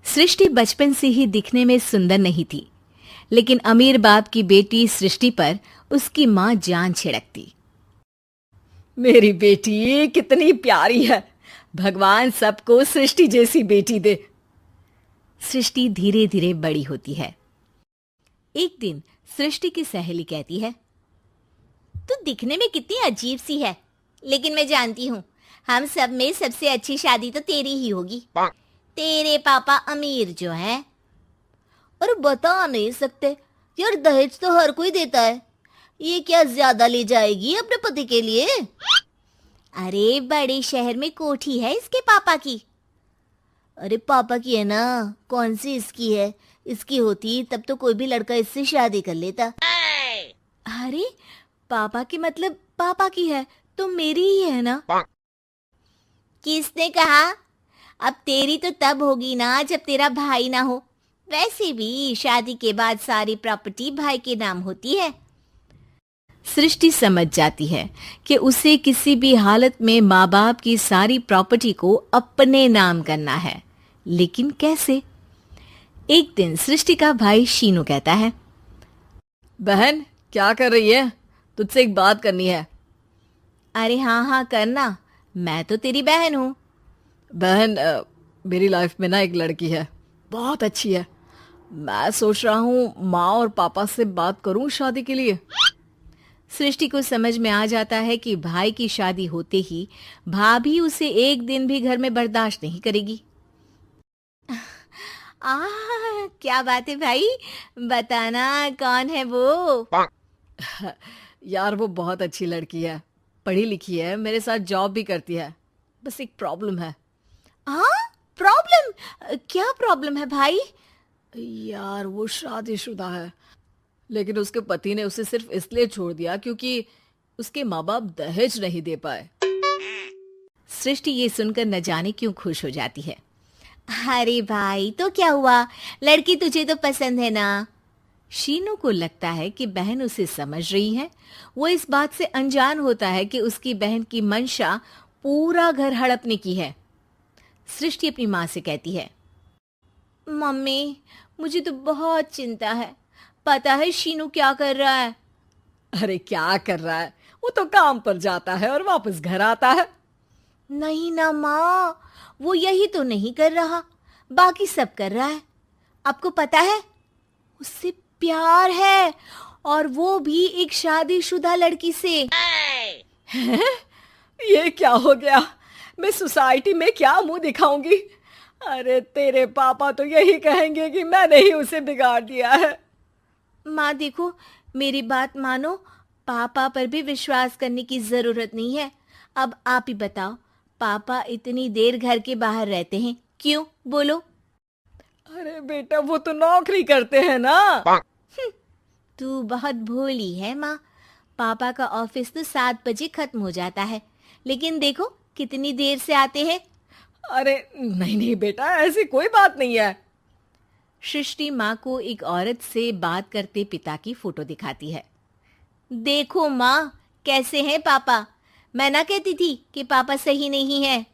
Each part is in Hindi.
सृष्टि बचपन से ही दिखने में सुंदर नहीं थी, लेकिन अमीर बाप की बेटी सृष्टि पर उसकी माँ जान छिड़कती। मेरी बेटी कितनी प्यारी है, भगवान सबको सृष्टि जैसी बेटी दे। सृष्टि धीरे धीरे बड़ी होती है। एक दिन सृष्टि की सहेली कहती है, तू दिखने में कितनी अजीब सी है, लेकिन मैं जानती हूँ हम सब में सबसे अच्छी शादी तो तेरी ही होगी। तेरे पापा अमीर जो हैं। और बता नहीं सकते यार, दहेज तो हर कोई देता है, ये क्या ज्यादा ले जाएगी अपने पति के लिए? अरे बड़े शहर में कोठी है इसके पापा की। अरे पापा की है ना, कौन सी इसकी है? इसकी होती तब तो कोई भी लड़का इससे शादी कर लेता। अरे पापा की मतलब पापा की है तो मेरी ही है ना? किसने कहा? अब तेरी तो तब होगी ना जब तेरा भाई ना हो। वैसे भी शादी के बाद सारी प्रॉपर्टी भाई के नाम होती है। सृष्टि समझ जाती है कि उसे किसी भी हालत में माँ बाप की सारी प्रॉपर्टी को अपने नाम करना है, लेकिन कैसे? एक दिन सृष्टि का भाई शीनू कहता है, बहन क्या कर रही है? तुझसे एक बात करनी है। अरे हाँ हाँ करना, मैं तो तेरी बहन हूँ। बहन मेरी लाइफ में ना एक लड़की है, बहुत अच्छी है। मैं सोच रहा हूँ माँ और पापा से बात करूँ शादी के लिए। सृष्टि को समझ में आ जाता है कि भाई की शादी होते ही भाभी उसे एक दिन भी घर में बर्दाश्त नहीं करेगी। क्या बात है भाई, बताना कौन है वो? यार वो बहुत अच्छी लड़की है, पढ़ी लिखी है, मेरे साथ जॉब भी करती है। बस एक प्रॉब्लम है। प्रॉब्लम? क्या प्रॉब्लम है भाई? यार वो शादीशुदा है, लेकिन उसके पति ने उसे सिर्फ इसलिए छोड़ दिया क्योंकि उसके माँ बाप दहेज नहीं दे पाए। सृष्टि ये सुनकर न जाने क्यों खुश हो जाती है। अरे भाई तो क्या हुआ, लड़की तुझे तो पसंद है ना? शीनू को लगता है कि बहन उसे समझ रही है। वो इस बात से अनजान होता है कि उसकी बहन की मंशा पूरा घर हड़पने की है। सृष्टि अपनी माँ से कहती है, मम्मी मुझे तो बहुत चिंता है। पता है शीनू क्या कर रहा है? अरे क्या कर रहा है? वो तो काम पर जाता है और वापस घर आता है। नहीं ना माँ, वो यही तो नहीं कर रहा, बाकी सब कर रहा है। आपको पता है उससे प्यार है, और वो भी एक शादीशुदा लड़की से। ये क्या हो गया? मैं सोसाइटी में क्या मुंह दिखाऊंगी? अरे तेरे पापा तो यही कहेंगे कि मैंने ही उसे बिगाड़ दिया है। माँ देखो, मेरी बात मानो, पापा पर भी विश्वास करने की जरूरत नहीं है। अब आप ही बताओ, पापा इतनी देर घर के बाहर रहते हैं क्यों? बोलो। अरे बेटा वो तो नौकरी करते हैं ना। तू बहुत भोली है माँ। पापा का ऑफिस तो 7 बजे खत्म हो जाता है, लेकिन देखो कितनी देर से आते हैं। अरे नहीं नहीं बेटा, ऐसी कोई बात नहीं है। सृष्टि माँ को एक औरत से बात करते पिता की फोटो दिखाती है। देखो माँ, कैसे हैं पापा? मैं ना कहती थी कि पापा सही नहीं है।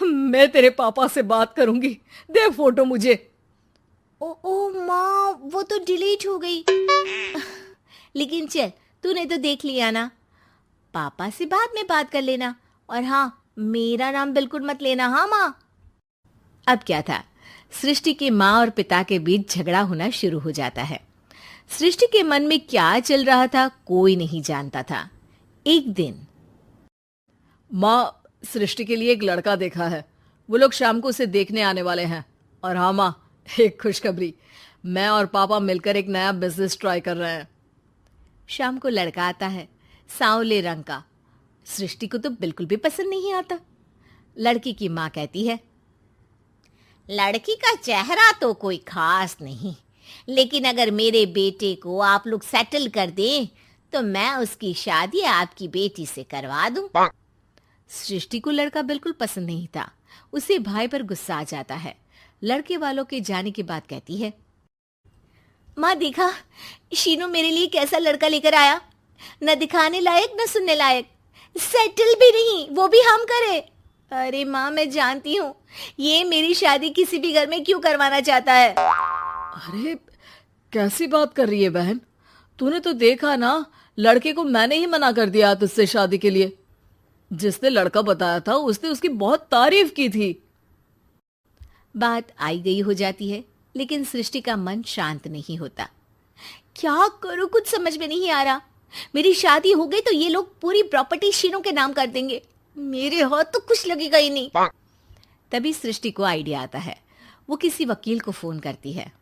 मैं तेरे पापा से बात करूंगी, दे फोटो मुझे। ओ माँ, वो तो डिलीट हो गई। लेकिन चल, तूने तो देख लिया ना। पापा से बाद में बात कर लेना, और हाँ, मेरा नाम बिल्कुल मत लेना। हाँ माँ। अब क्या था, सृष्टि की माँ और पिता के बीच झगड़ा होना शुरू हो जाता है। सृष्टि के मन में क्या चल रहा था कोई नहीं जानता था। एक दिन, माँ सृष्टि के लिए एक लड़का देखा है, वो लोग शाम को उसे देखने आने वाले हैं। और हाँ माँ, एक खुशखबरी, मैं और पापा मिलकर एक नया बिजनेस ट्राई कर रहे हैं। शाम को लड़का आता है, सांवले रंग का। सृष्टि को तो बिल्कुल भी पसंद नहीं आता। लड़की की माँ कहती है, लड़की का चेहरा तो कोई खास नहीं, लेकिन अगर मेरे बेटे को आप लोग सेटल कर दें तो मैं उसकी शादी आपकी बेटी से करवा दूं। सृष्टि को लड़का बिल्कुल पसंद नहीं था। उसे भाई पर गुस्सा आ जाता है। लड़के वालों के जाने के बाद कहती है, माँ देखा, शीनू मेरे लिए कैसा लड़का लेकर आया। न दिखाने लायक न सुनने लायक, सेटल भी नहीं, वो भी हम करे। अरे माँ, मैं जानती हूँ ये मेरी शादी किसी भी घर में क्यों करवाना चाहता है। अरे कैसी बात कर रही है बहन, तूने तो देखा ना, लड़के को मैंने ही मना कर दिया तुझसे शादी के लिए। जिसने लड़का बताया था उसने उसकी बहुत तारीफ की थी। बात आई गई हो जाती है, लेकिन सृष्टि का मन शांत नहीं होता। क्या करूं, कुछ समझ में नहीं आ रहा। मेरी शादी हो गई तो ये लोग पूरी प्रॉपर्टी शीनू के नाम कर देंगे। मेरे हाथ तो कुछ लगेगा ही नहीं। तभी सृष्टि को आइडिया आता है। वो किसी वकील को फोन करती है।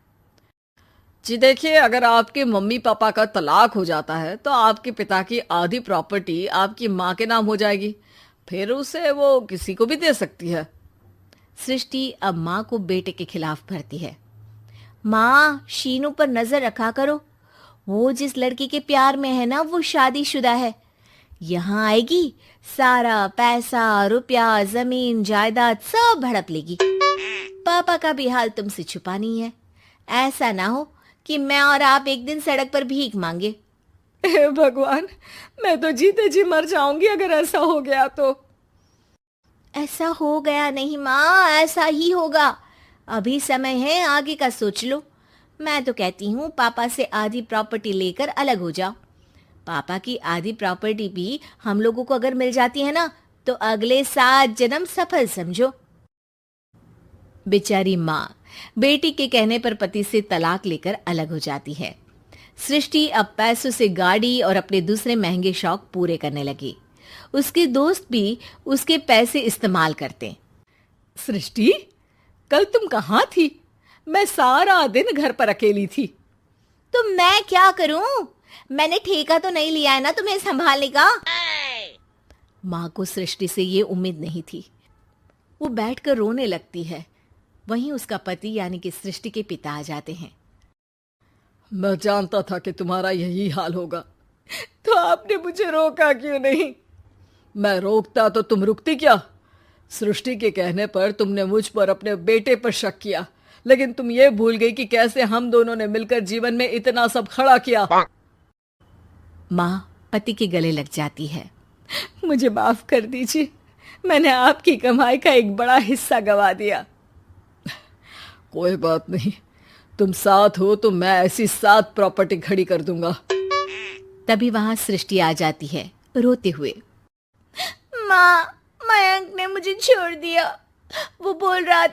जी देखिए, अगर आपके मम्मी पापा का तलाक हो जाता है तो आपके पिता की आधी प्रॉपर्टी आपकी माँ के नाम हो जाएगी, फिर उसे वो किसी को भी दे सकती है। सृष्टि अब माँ को बेटे के खिलाफ भरती है। माँ, शीनू पर नजर रखा करो। वो जिस लड़की के प्यार में है ना, वो शादीशुदा है। यहाँ आएगी, सारा पैसा, रुपया, जमीन, जायदाद सब हड़प लेगी। पापा का भी हाल तुमसे छुपा नहीं है। ऐसा ना हो कि मैं और आप एक दिन सड़क पर भीख मांगे। हे भगवान, मैं तो जीते जी मर जाऊंगी अगर ऐसा हो गया तो। ऐसा हो गया नहीं माँ, ऐसा ही होगा। अभी समय है, आगे का सोच लो। मैं तो कहती हूँ पापा से आधी प्रॉपर्टी लेकर अलग हो जाओ। पापा की आधी प्रॉपर्टी भी हम लोगों को अगर मिल जाती है ना, तो अगले 7 जन्म सफल समझो। बेचारी माँ बेटी के कहने पर पति से तलाक लेकर अलग हो जाती है। सृष्टि अब पैसों से गाड़ी और अपने दूसरे महंगे शौक पूरे करने लगी। उसके दोस्त भी उसके पैसे इस्तेमाल करते। सृष्टि, कल तुम कहाँ थी? मैं सारा दिन घर पर अकेली थी। तो मैं क्या करूं? मैंने ठेका तो नहीं लिया है ना तुम्हें संभालने का। माँ को सृष्टि से ये उम्मीद नहीं थी। वो बैठकर रोने लगती है। वहीं उसका पति यानी कि सृष्टि के पिता आ जाते हैं। मैं जानता था कि तुम्हारा यही हाल होगा, तो आपने मुझे रोका क्यों नहीं? मैं रोकता तो तुम रुकती क्या? सृष्टि के कहने पर तुमने मुझ पर अपने बेटे पर शक किया, लेकिन तुम ये भूल गई कि कैसे हम दोनों ने मिलकर जीवन में इतना सब खड़ा किया। माँ पति के गले लग जाती है। मुझे माफ कर दीजिए, मैंने आपकी कमाई का एक बड़ा हिस्सा गवा दिया। कोई बात नहीं, तुम साथ हो तो मैं ऐसी 7 प्रॉपर्टी खड़ी कर दूंगा। तभी वहां सृष्टि आ जाती है रोते हुए। माँ, मयंक ने मुझे छोड़ दिया। वो बोल रहा